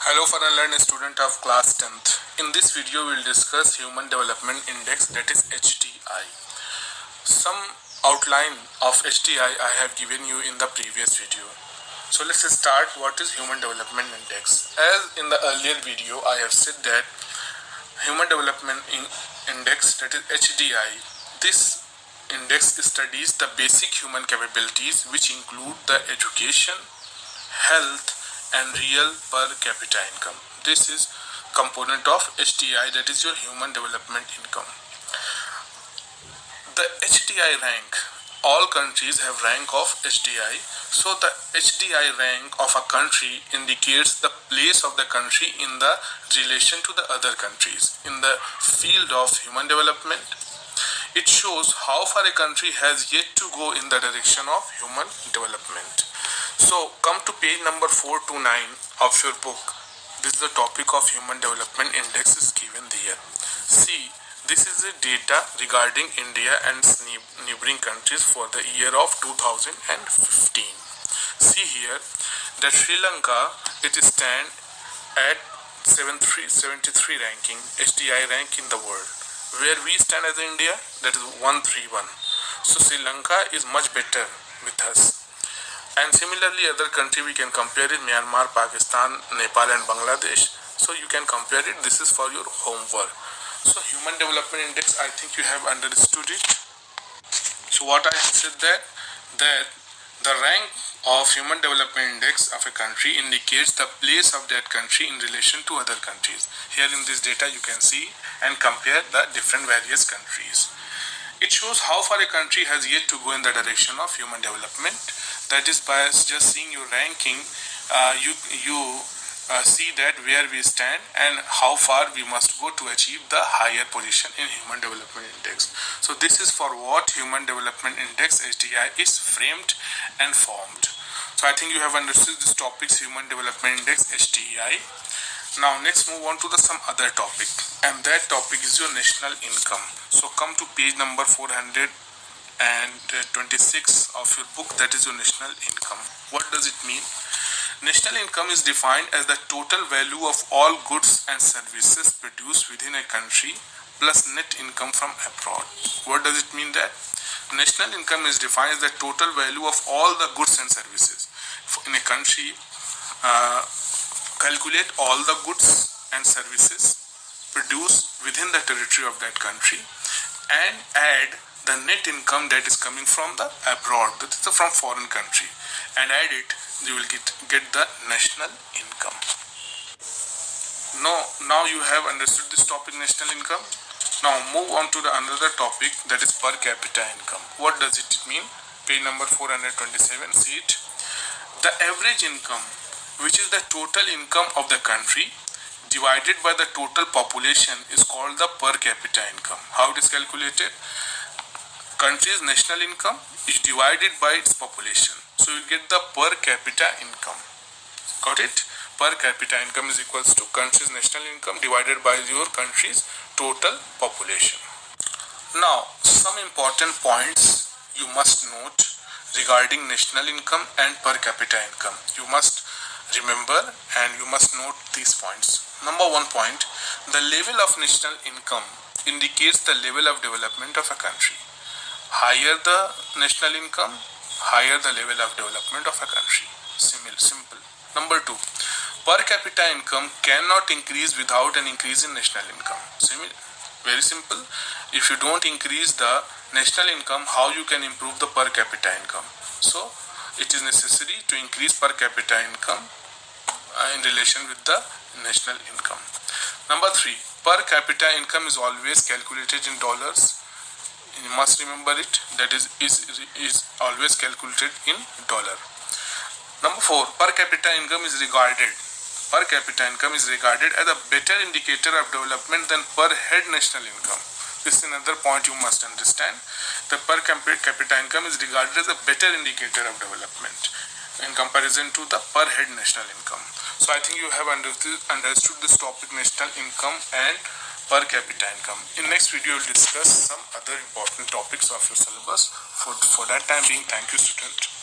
Hello for learned student of class 10th. In this video we will discuss Human Development Index, that is HDI. Some outline of HDI I have given you in the previous video. So let's start. What is Human Development Index? As in the earlier video I have said that Human Development Index, that is HDI, this index studies the basic human capabilities which include the education, health and real per capita income. This is component of HDI, that is your human development income. The HDI rank, all countries have rank of HDI. So the HDI rank of a country indicates the place of the country in the relation to the other countries in the field of human development. It shows how far a country has yet to go in the direction of human development. So come to page number 4 to 9 of your book. This is the topic of Human Development Index is given there. See, this is the data regarding India and neighboring countries for the year of 2015. See here that Sri Lanka, it stand at 73 ranking, HDI rank in the world. Where we stand as India, that is 131. So Sri Lanka is much better with us. And similarly other country we can compare it, Myanmar, Pakistan, Nepal and Bangladesh. So you can compare it. This is for your homework. So Human Development Index, I think you have understood it. So what I have said that the rank of Human Development Index of a country indicates the place of that country in relation to other countries. Here in this data you can see and compare the different various countries. It shows how far a country has yet to go in the direction of human development. That is, by just seeing your ranking, you see that where we stand and how far we must go to achieve the higher position in Human Development Index. So this is for what Human Development Index HDI is framed and formed. So I think you have understood this topics, Human Development Index HDI. Now let's move on to some other topic, and that topic is your national income. So come to page number 426 of your book, that is your national income. What does it mean? National income is defined as the total value of all goods and services produced within a country plus net income from abroad. What does it mean that? National income is defined as the total value of all the goods and services in a country. Calculate all the goods and services produced within the territory of that country and add the net income that is coming from the abroad, that is from foreign country, and add it, you will get the national income. Now you have understood this topic, national income. Now move on to the another topic, that is per capita income. What does it mean? Page number 427, see it. The average income, which is the total income of the country divided by the total population, is called the per capita income. How it is calculated? Country's national income is divided by its population. So you get the per capita income. Got it? Per capita income is equals to country's national income divided by your country's total population. Now some important points you must note regarding national income and per capita income. You must remember and you must note these points. Number 1 point, the level of national income indicates the level of development of a country. Higher the national income, higher the level of development of a country. Simple. Number 2, per capita income cannot increase without an increase in national income. Very simple. If you don't increase the national income, how you can improve the per capita income? So it is necessary to increase per capita income in relation with the national income. Number 3, per capita income is always calculated in dollars. You must remember it, that is always calculated in dollar. Number 4, per capita income is regarded as a better indicator of development than per head national income. This is another point you must understand. The per capita income is regarded as a better indicator of development in comparison to the per head national income. So I think you have understood this topic, national income and per capita income. In next video we will discuss some other important topics of your syllabus. For that time being, thank you student.